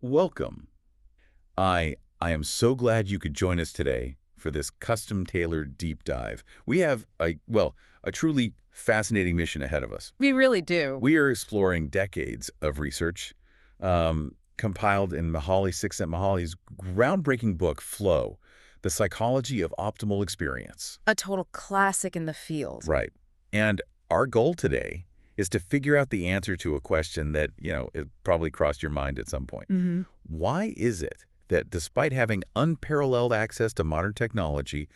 Welcome. I am so glad you could join us today for this custom-tailored deep dive. We have a truly fascinating mission ahead of us. We really do. We are exploring decades of research compiled in Mihaly Csikszentmihalyi's groundbreaking book, Flow, The Psychology of Optimal Experience. A total classic in the field. Right. And our goal today is to figure out the answer to a question that, it probably crossed your mind at some point. Why is it that despite having unparalleled access to modern technology,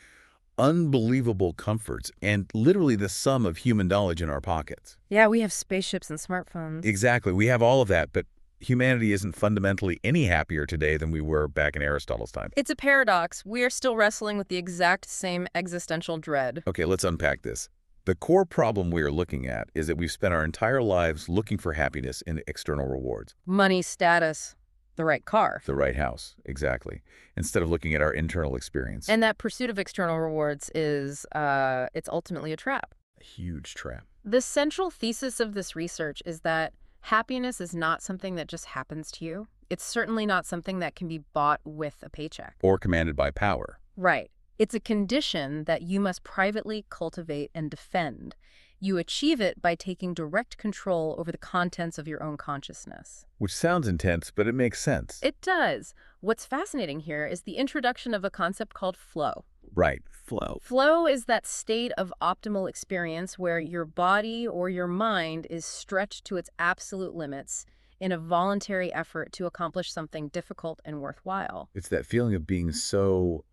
unbelievable comforts, and literally the sum of human knowledge in our pockets? Yeah, we have spaceships and smartphones. Exactly. We have all of that, but humanity isn't fundamentally any happier today than we were back in Aristotle's time. It's a paradox. We are still wrestling with the exact same existential dread. Okay, let's unpack this. The core problem we are looking at is that we've spent our entire lives looking for happiness in external rewards. Money, status, the right car. The right house, exactly, instead of looking at our internal experience. And that pursuit of external rewards is, it's ultimately a trap. A huge trap. The central thesis of this research is that happiness is not something that just happens to you. It's certainly not something that can be bought with a paycheck. Or commanded by power. Right. It's a condition that you must privately cultivate and defend. You achieve it by taking direct control over the contents of your own consciousness. Which sounds intense, but it makes sense. It does. What's fascinating here is the introduction of a concept called flow. Right, flow. Flow is that state of optimal experience where your body or your mind is stretched to its absolute limits in a voluntary effort to accomplish something difficult and worthwhile. It's that feeling of being so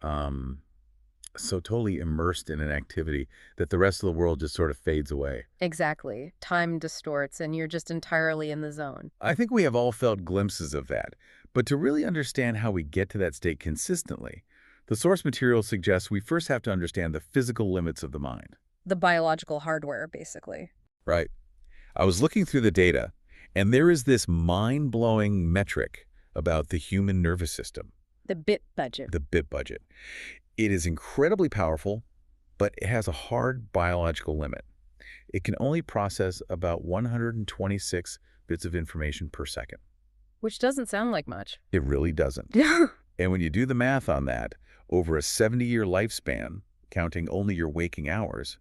totally immersed in an activity that the rest of the world just sort of fades away. Exactly. Time distorts and you're just entirely in the zone. I think we have all felt glimpses of that. But to really understand how we get to that state consistently, the source material suggests we first have to understand the physical limits of the mind. The biological hardware, basically. Right. I was looking through the data, and there is this mind-blowing metric about the human nervous system. The bit budget. The bit budget. It is incredibly powerful, but it has a hard biological limit. It can only process about 126 bits of information per second. Which doesn't sound like much. It really doesn't. And when you do the math on that, over a 70-year lifespan, counting only your waking hours,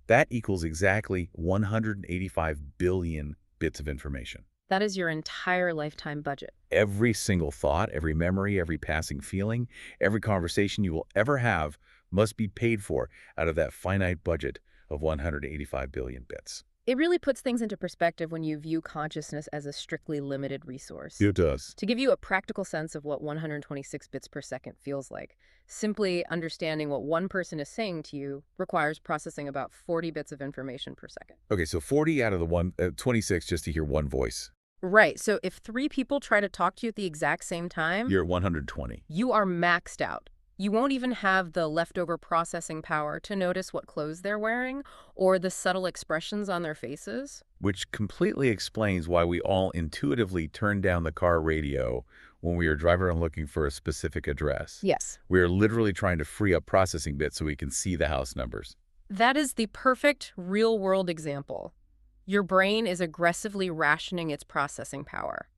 that equals exactly 185 billion bits of information. That is your entire lifetime budget. Every single thought, every memory, every passing feeling, every conversation you will ever have must be paid for out of that finite budget of 185 billion bits. It really puts things into perspective when you view consciousness as a strictly limited resource. It does. To give you a practical sense of what 126 bits per second feels like, simply understanding what one person is saying to you requires processing about 40 bits of information per second. Okay, so 40 out of the 26 just to hear one voice. Right, so if 3 people try to talk to you at the exact same time, You're at 120. you are maxed out. You won't even have the leftover processing power to notice what clothes they're wearing or the subtle expressions on their faces. Which completely explains why we all intuitively turn down the car radio when we are driving around looking for a specific address. Yes. We are literally trying to free up processing bits so we can see the house numbers. That is the perfect real-world example. Your brain is aggressively rationing its processing power.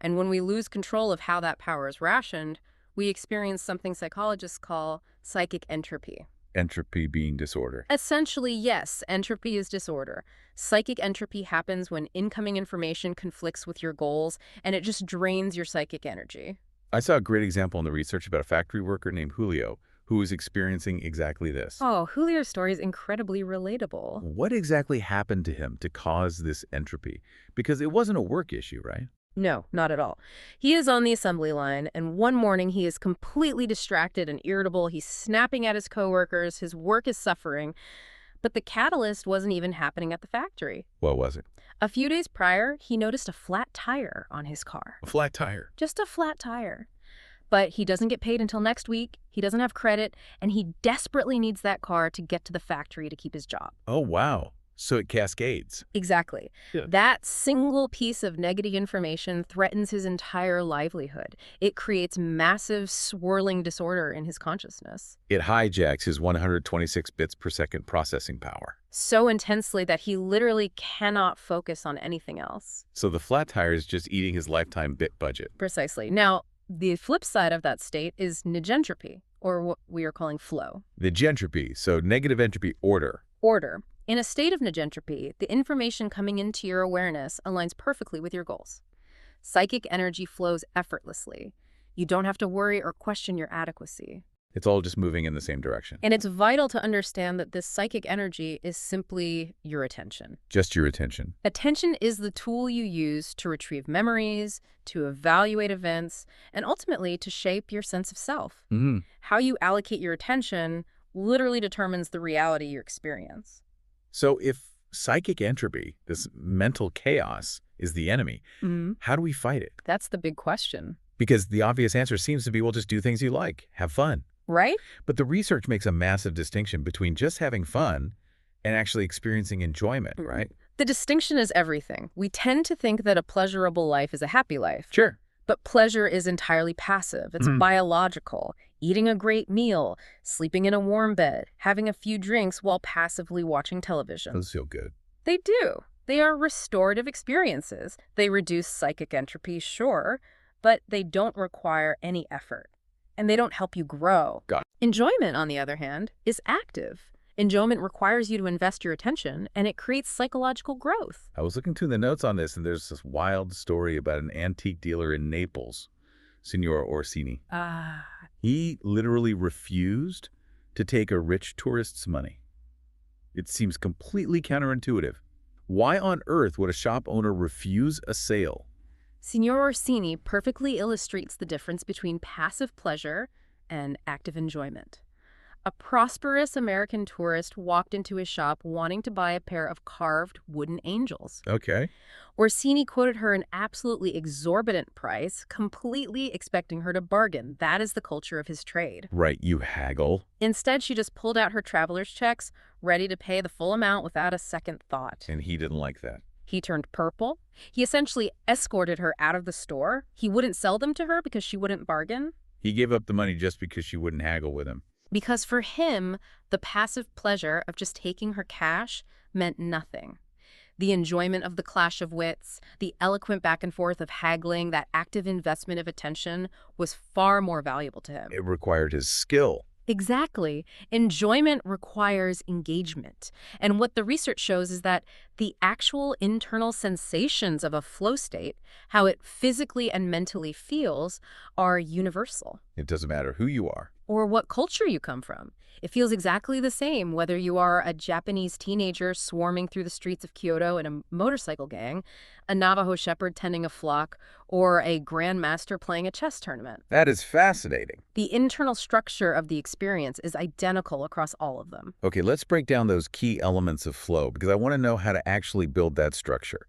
And when we lose control of how that power is rationed, we experience something psychologists call psychic entropy. Entropy being disorder. Essentially, yes, entropy is disorder. Psychic entropy happens when incoming information conflicts with your goals, and it just drains your psychic energy. I saw a great example in the research about a factory worker named Julio who was experiencing exactly this. Oh, Julio's story is incredibly relatable. What exactly happened to him to cause this entropy? Because it wasn't a work issue, right? No, not at all. He is on the assembly line, and one morning he is completely distracted and irritable. He's snapping at his coworkers. His work is suffering. But the catalyst wasn't even happening at the factory. What was it? A few days prior, he noticed a flat tire on his car. A flat tire. Just a flat tire. But he doesn't get paid until next week. He doesn't have credit, and he desperately needs that car to get to the factory to keep his job. Oh, wow. So it cascades. Exactly. Yeah. That single piece of negative information threatens his entire livelihood. It creates massive swirling disorder in his consciousness. It hijacks his 126 bits per second processing power. so intensely that he literally cannot focus on anything else. So the flat tire is just eating his lifetime bit budget. Precisely. Now, the flip side of that state is negentropy, or what we are calling flow. The gentropy, so negative entropy order. Order. In a state of negentropy, the information coming into your awareness aligns perfectly with your goals. Psychic energy flows effortlessly. You don't have to worry or question your adequacy. It's all just moving in the same direction. And it's vital to understand that this psychic energy is simply your attention. Just your attention. Attention is the tool you use to retrieve memories, to evaluate events, and ultimately to shape your sense of self. How you allocate your attention literally determines the reality you experience. So if psychic entropy, this mental chaos, is the enemy, how do we fight it? That's the big question. Because the obvious answer seems to be, well, just do things you like, have fun. Right? But the research makes a massive distinction between just having fun and actually experiencing enjoyment, right? The distinction is everything. We tend to think that a pleasurable life is a happy life. Sure. But pleasure is entirely passive. It's biological. Eating a great meal, sleeping in a warm bed, having a few drinks while passively watching television. Those feel good. They do. They are restorative experiences. They reduce psychic entropy, sure, but they don't require any effort. And they don't help you grow. Got it. Enjoyment, on the other hand, is active. Enjoyment requires you to invest your attention, and it creates psychological growth. I was looking through the notes on this, and there's this wild story about an antique dealer in Naples, Signor Orsini. He literally refused to take a rich tourist's money. It seems completely counterintuitive. Why on earth would a shop owner refuse a sale? Signor Orsini perfectly illustrates the difference between passive pleasure and active enjoyment. A prosperous American tourist walked into his shop wanting to buy a pair of carved wooden angels. Okay. Orsini quoted her an absolutely exorbitant price, completely expecting her to bargain. That is the culture of his trade. Right, you haggle. Instead, she just pulled out her traveler's checks, ready to pay the full amount without a second thought. And he didn't like that. He turned purple. He essentially escorted her out of the store. He wouldn't sell them to her because she wouldn't bargain. He gave up the money just because she wouldn't haggle with him. Because for him, the passive pleasure of just taking her cash meant nothing. The enjoyment of the clash of wits, the eloquent back and forth of haggling, that active investment of attention was far more valuable to him. It required his skill. Exactly. Enjoyment requires engagement. And what the research shows is that the actual internal sensations of a flow state, how it physically and mentally feels, are universal. It doesn't matter who you are. Or what culture you come from. It feels exactly the same whether you are a Japanese teenager swarming through the streets of Kyoto in a motorcycle gang, a Navajo shepherd tending a flock, or a grandmaster playing a chess tournament. That is fascinating. The internal structure of the experience is identical across all of them. Okay, let's break down those key elements of flow because I want to know how to actually build that structure.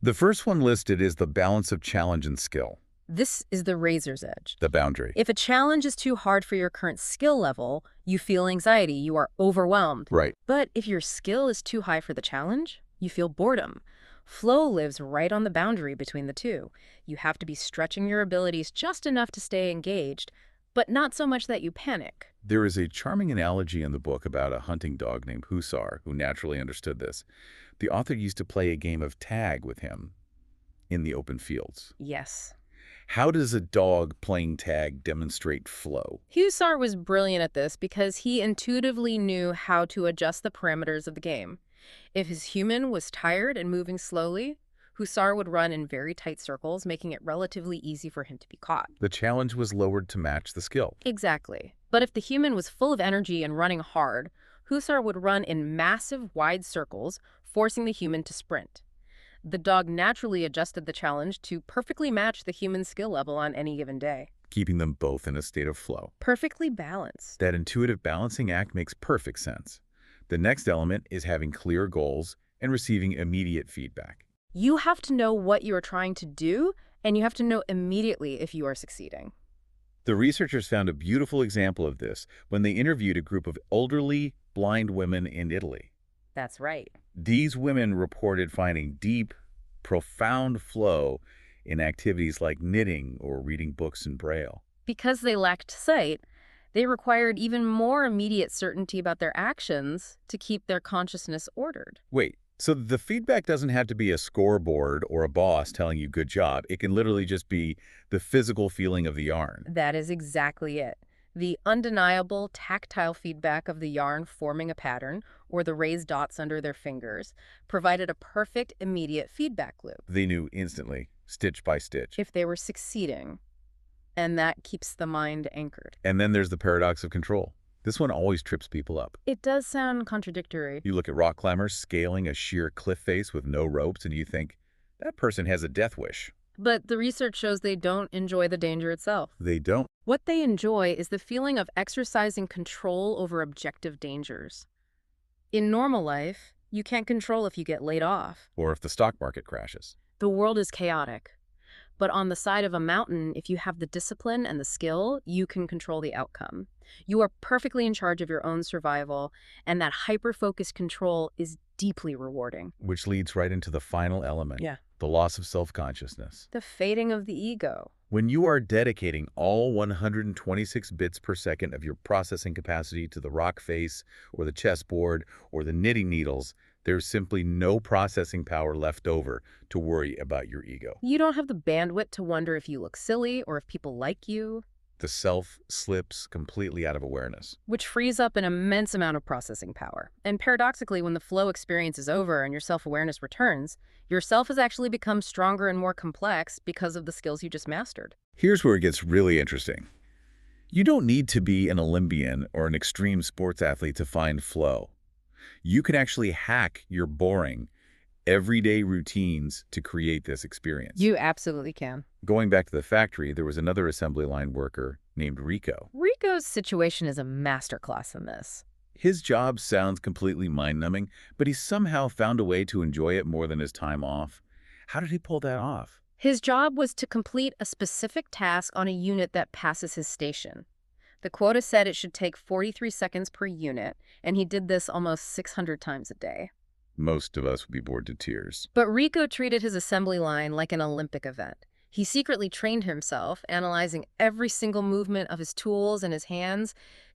The first one listed is the balance of challenge and skill. This is the razor's edge. The boundary. If a challenge is too hard for your current skill level, you feel anxiety, you are overwhelmed. Right. But if your skill is too high for the challenge, you feel boredom. Flow lives right on the boundary between the two. You have to be stretching your abilities just enough to stay engaged, but not so much that you panic. There is a charming analogy in the book about a hunting dog named Hussar who naturally understood this. The author used to play a game of tag with him in the open fields. Yes. How does a dog playing tag demonstrate flow? Hussar was brilliant at this because he intuitively knew how to adjust the parameters of the game. If his human was tired and moving slowly, Hussar would run in very tight circles, making it relatively easy for him to be caught. The challenge was lowered to match the skill. Exactly. But if the human was full of energy and running hard, Hussar would run in massive, wide circles, forcing the human to sprint. The dog naturally adjusted the challenge to perfectly match the human skill level on any given day. Keeping them both in a state of flow. Perfectly balanced. That intuitive balancing act makes perfect sense. The next element is having clear goals and receiving immediate feedback. You have to know what you are trying to do, and you have to know immediately if you are succeeding. The researchers found a beautiful example of this when they interviewed a group of elderly, blind women in Italy. That's right. These women reported finding deep, profound flow in activities like knitting or reading books in Braille. Because they lacked sight, They required even more immediate certainty about their actions to keep their consciousness ordered. Wait, so the feedback doesn't have to be a scoreboard or a boss telling you good job. It can literally just be the physical feeling of the yarn. That is exactly it. The undeniable tactile feedback of the yarn forming a pattern, or the raised dots under their fingers, provided a perfect immediate feedback loop They knew instantly, stitch by stitch. if they were succeeding. And that keeps the mind anchored. And then there's the paradox of control. This one always trips people up. It does sound contradictory. You look at rock climbers scaling a sheer cliff face with no ropes, and you think, that person has a death wish. But the research shows they don't enjoy the danger itself. They don't. What they enjoy is the feeling of exercising control over objective dangers. In normal life, you can't control if you get laid off. Or if the stock market crashes. The world is chaotic. But on the side of a mountain, if you have the discipline and the skill, you can control the outcome. You are perfectly in charge of your own survival, and that hyper-focused control is deeply rewarding. Which leads right into the final element. Yeah. The loss of self-consciousness. The fading of the ego. When you are dedicating all 126 bits per second of your processing capacity to the rock face or the chessboard or the knitting needles, there's simply no processing power left over to worry about your ego. You don't have the bandwidth to wonder if you look silly or if people like you. The self slips completely out of awareness. Which frees up an immense amount of processing power. And paradoxically, when the flow experience is over and your self-awareness returns, yourself has actually become stronger and more complex because of the skills you just mastered. Here's where it gets really interesting. You don't need to be an Olympian or an extreme sports athlete to find flow. You can actually hack your boring, everyday routines to create this experience. You absolutely can. Going back to the factory, there was another assembly line worker named Rico. Rico's situation is a masterclass in this. His job sounds completely mind-numbing, but he somehow found a way to enjoy it more than his time off. How did he pull that off? His job was to complete a specific task on a unit that passes his station. The quota said it should take 43 seconds per unit, and he did this almost 600 times a day. Most of us would be bored to tears. But Rico treated his assembly line like an Olympic event. He secretly trained himself, analyzing every single movement of his tools and his hands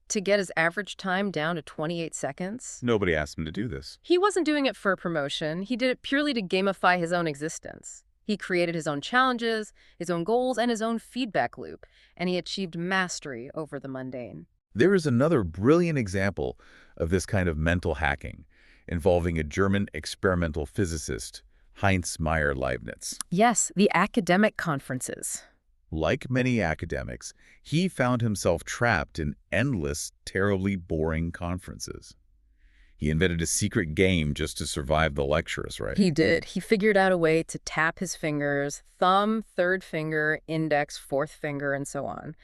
to get his average time down to 28 seconds. Nobody asked him to do this. He wasn't doing it for promotion. He did it purely to gamify his own existence. He created his own challenges, his own goals, and his own feedback loop, and he achieved mastery over the mundane. There is another brilliant example of this kind of mental hacking involving a German experimental physicist, Heinz Meyer-Leibniz. Yes, the academic conferences. Like many academics, he found himself trapped in endless, terribly boring conferences. He invented a secret game just to survive the lectures, right? He did. He figured out a way to tap his fingers, thumb, third finger, index, fourth finger, and so on,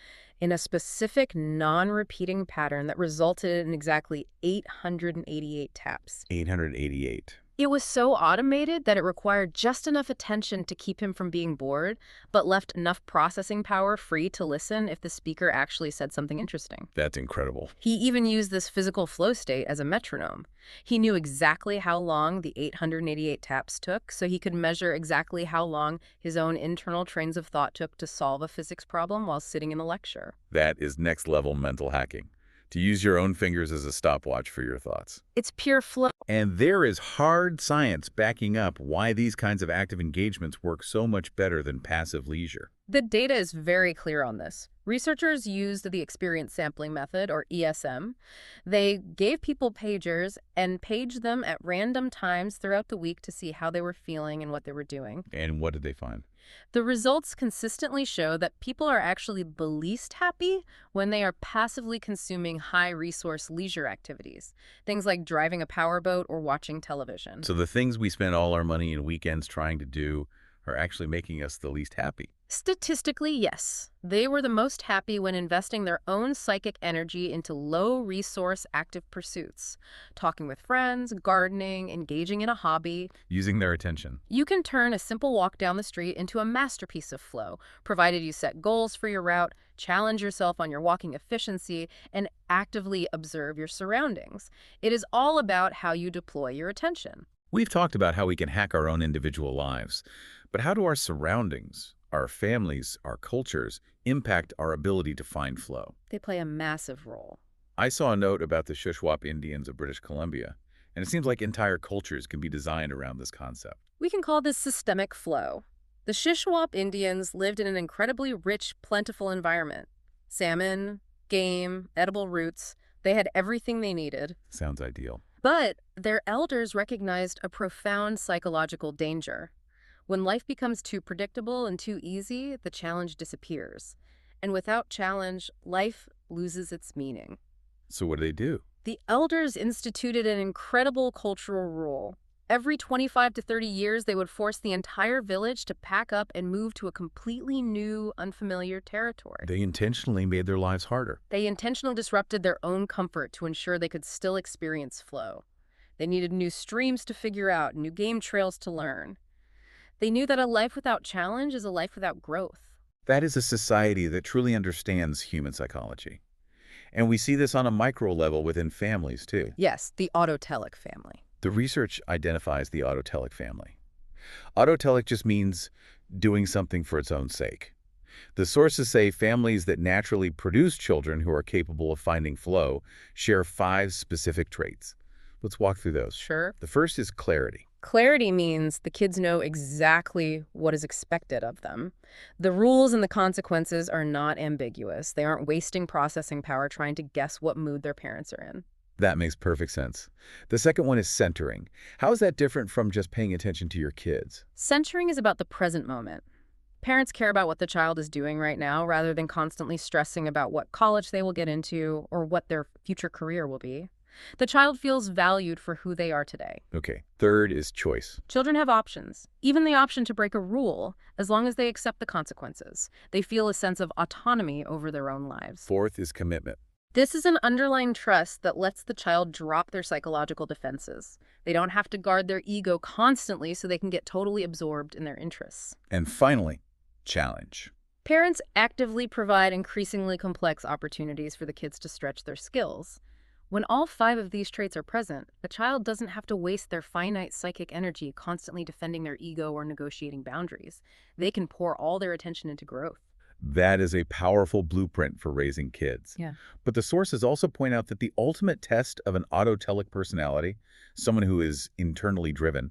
in a specific non-repeating pattern that resulted in exactly 888 taps. 888. It was so automated that it required just enough attention to keep him from being bored, but left enough processing power free to listen if the speaker actually said something interesting. That's incredible. He even used this physical flow state as a metronome. He knew exactly how long the 888 taps took, so he could measure exactly how long his own internal trains of thought took to solve a physics problem while sitting in a lecture. That is next-level mental hacking. To use your own fingers as a stopwatch for your thoughts. It's pure flow. And there is hard science backing up why these kinds of active engagements work so much better than passive leisure. The data is very clear on this. Researchers used the experience sampling method, or ESM. They gave people pagers and paged them at random times throughout the week to see how they were feeling and what they were doing. And what did they find? The results consistently show that people are actually the least happy when they are passively consuming high-resource leisure activities, things like driving a powerboat or watching television. So the things we spend all our money and weekends trying to do are actually making us the least happy. Statistically, yes. They were the most happy when investing their own psychic energy into low-resource active pursuits, talking with friends, gardening, engaging in a hobby. Using their attention. You can turn a simple walk down the street into a masterpiece of flow, provided you set goals for your route, challenge yourself on your walking efficiency, and actively observe your surroundings. It is all about how you deploy your attention. We've talked about how we can hack our own individual lives, but how do our surroundings, Our families, our cultures, impact our ability to find flow. They play a massive role. I saw a note about the Shuswap Indians of British Columbia, and it seems like entire cultures can be designed around this concept. We can call this systemic flow. The Shuswap Indians lived in an incredibly rich, plentiful environment. Salmon, game, edible roots, they had everything they needed. Sounds ideal. But their elders recognized a profound psychological danger. When life becomes too predictable and too easy, the challenge disappears. And without challenge, life loses its meaning. So what do? The elders instituted an incredible cultural rule. Every 25 to 30 years, they would force the entire village to pack up and move to a completely new, unfamiliar territory. They intentionally made their lives harder. They intentionally disrupted their own comfort to ensure they could still experience flow. They needed new streams to figure out, new game trails to learn. They knew that a life without challenge is a life without growth. That is a society that truly understands human psychology. And we see this on a micro level within families, too. Yes, the autotelic family. The research identifies the autotelic family. Autotelic just means doing something for its own sake. The sources say families that naturally produce children who are capable of finding flow share 5 specific traits. Let's walk through those. Sure. The first is clarity. Clarity means the kids know exactly what is expected of them. The rules and the consequences are not ambiguous. They aren't wasting processing power trying to guess what mood their parents are in. That makes perfect sense. The second one is centering. How is that different from just paying attention to your kids? Centering is about the present moment. Parents care about what the child is doing right now rather than constantly stressing about what college they will get into or what their future career will be. The child feels valued for who they are today. Okay. Third is choice. Children have options, even the option to break a rule, as long as they accept the consequences. They feel a sense of autonomy over their own lives. Fourth is commitment. This is an underlying trust that lets the child drop their psychological defenses. They don't have to guard their ego constantly so they can get totally absorbed in their interests. And finally, challenge. Parents actively provide increasingly complex opportunities for the kids to stretch their skills. When all 5 of these traits are present, a child doesn't have to waste their finite psychic energy constantly defending their ego or negotiating boundaries. They can pour all their attention into growth. That is a powerful blueprint for raising kids. Yeah. But the sources also point out that the ultimate test of an autotelic personality, someone who is internally driven,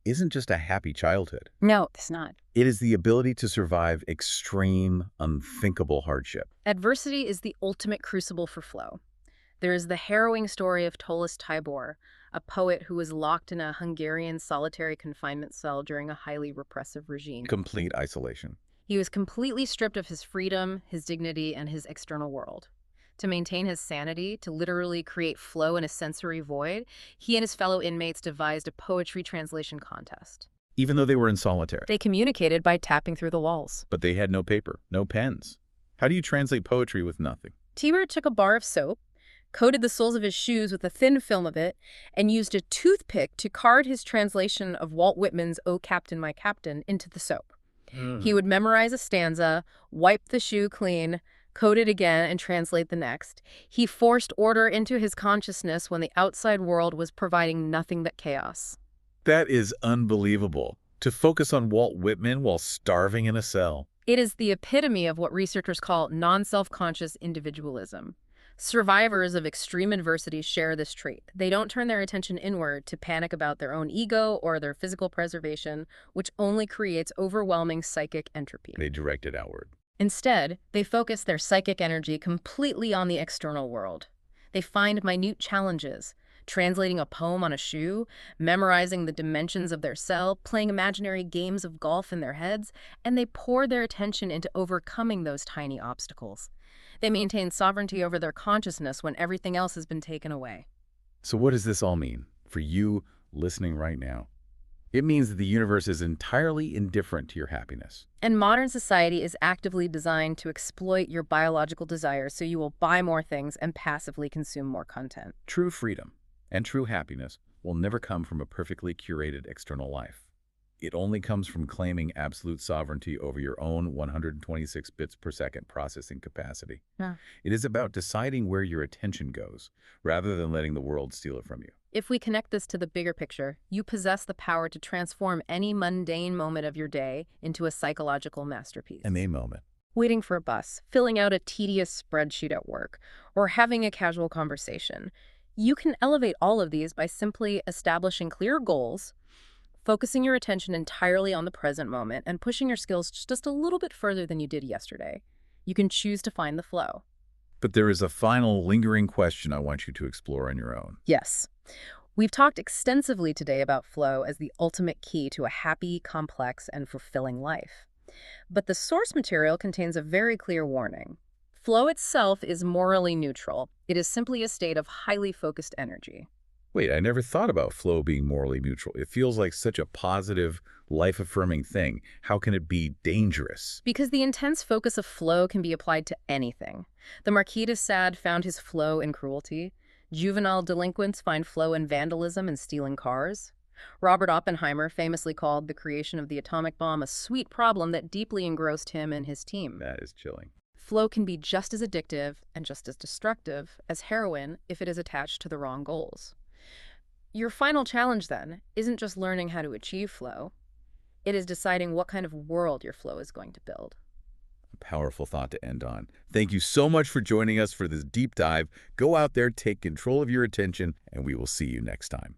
isn't just a happy childhood. No, it's not. It is the ability to survive extreme, unthinkable hardship. Adversity is the ultimate crucible for flow. There is the harrowing story of Tolis Tibor, a poet who was locked in a Hungarian solitary confinement cell during a highly repressive regime. Complete isolation. He was completely stripped of his freedom, his dignity, and his external world. To maintain his sanity, to literally create flow in a sensory void, he and his fellow inmates devised a poetry translation contest. Even though they were in solitary. They communicated by tapping through the walls. But they had no paper, no pens. How do you translate poetry with nothing? Tibor took a bar of soap, coated the soles of his shoes with a thin film of it, and used a toothpick to card his translation of Walt Whitman's "O Captain, My Captain" into the soap. He would memorize a stanza, wipe the shoe clean, coat it again, and translate the next. He forced order into his consciousness when the outside world was providing nothing but chaos. That is unbelievable. To focus on Walt Whitman while starving in a cell. It is the epitome of what researchers call non-self-conscious individualism. Survivors of extreme adversity share this trait. They don't turn their attention inward to panic about their own ego or their physical preservation, which only creates overwhelming psychic entropy. They direct it outward. Instead, they focus their psychic energy completely on the external world. They find minute challenges, translating a poem on a shoe, memorizing the dimensions of their cell, playing imaginary games of golf in their heads, and they pour their attention into overcoming those tiny obstacles. They maintain sovereignty over their consciousness when everything else has been taken away. So what does this all mean for you listening right now? It means that the universe is entirely indifferent to your happiness. And modern society is actively designed to exploit your biological desires so you will buy more things and passively consume more content. True freedom and true happiness will never come from a perfectly curated external life. It only comes from claiming absolute sovereignty over your own 126 bits per second processing capacity. Yeah. It is about deciding where your attention goes, rather than letting the world steal it from you. If we connect this to the bigger picture, you possess the power to transform any mundane moment of your day into a psychological masterpiece. A moment. Waiting for a bus, filling out a tedious spreadsheet at work, or having a casual conversation. You can elevate all of these by simply establishing clear goals, focusing your attention entirely on the present moment, and pushing your skills just a little bit further than you did yesterday. You can choose to find the flow. But there is a final lingering question I want you to explore on your own. Yes. We've talked extensively today about flow as the ultimate key to a happy, complex, and fulfilling life. But the source material contains a very clear warning. Flow itself is morally neutral. It is simply a state of highly focused energy. Wait, I never thought about flow being morally neutral. It feels like such a positive, life-affirming thing. How can it be dangerous? Because the intense focus of flow can be applied to anything. The Marquis de Sade found his flow in cruelty. Juvenile delinquents find flow in vandalism and stealing cars. Robert Oppenheimer famously called the creation of the atomic bomb a sweet problem that deeply engrossed him and his team. That is chilling. Flow can be just as addictive and just as destructive as heroin if it is attached to the wrong goals. Your final challenge, then, isn't just learning how to achieve flow. It is deciding what kind of world your flow is going to build. A powerful thought to end on. Thank you so much for joining us for this deep dive. Go out there, take control of your attention, and we will see you next time.